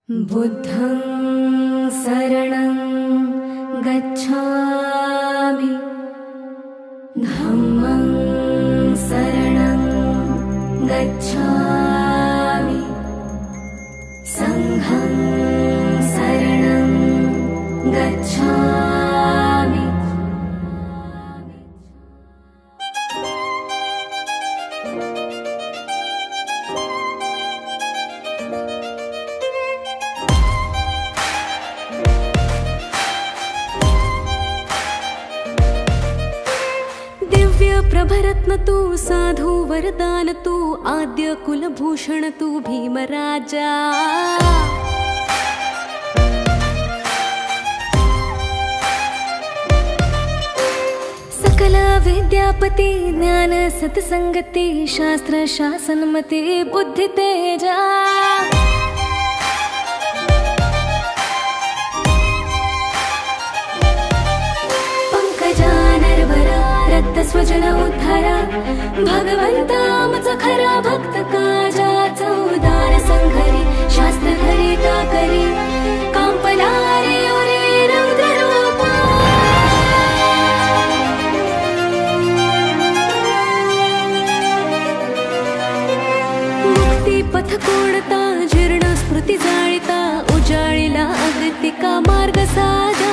बुद्धं शरणं गच्छामि, धम्मं शरणं गच्छामि, संघं शरणं गच्छामि। प्रभरत्न तू साधु वरदान तू आद्य कुलभूषण तू भीमराजा। सकल विद्यापति ज्ञान सत्संगति शास्त्र शासनमति बुद्धि तेजा। स्वजन उद्धारा भगवंता मचा खरा भक्त काजाचा उदार संघरी शास्त्र धरी करी कांपणारे ओरे रौद्र रूपा। मुक्ती पथ कोणता जीर्ण स्मृती जाळिता उजाळीला अगतिका मार्ग साधा।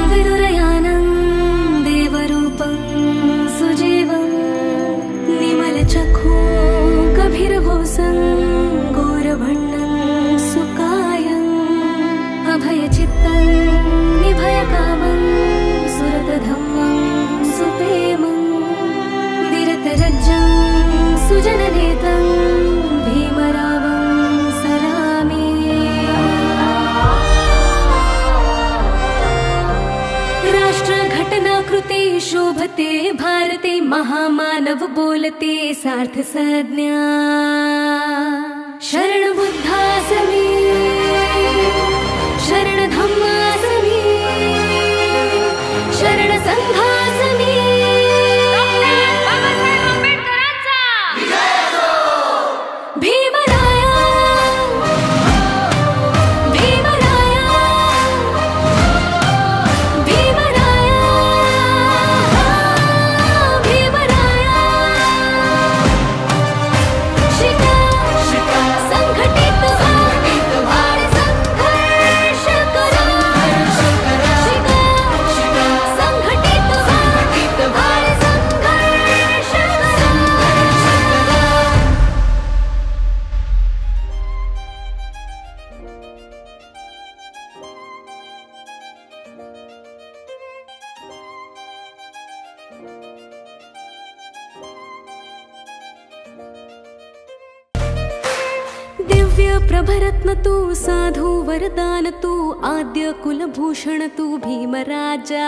विदुरयानं देवरूपं सुजीवं निमलचक्षु गभीरभोसं घोरभण्डं सुकायम् अभयचित्तं निभयकामं सुरतधम्मं सुप्रेमं विरतरज्जं सुजननेतं भीमरावं सरामि। घटनाकृते शोभते भारते महामानव बोलते सार्थ संज्ञा। शरण बुद्धासमी शरण धम्मासमी शरण संघासमी। दिव्य प्रभरत्न तू साधु वरदान तू आद्य कुलभूषण तू भीमराजा।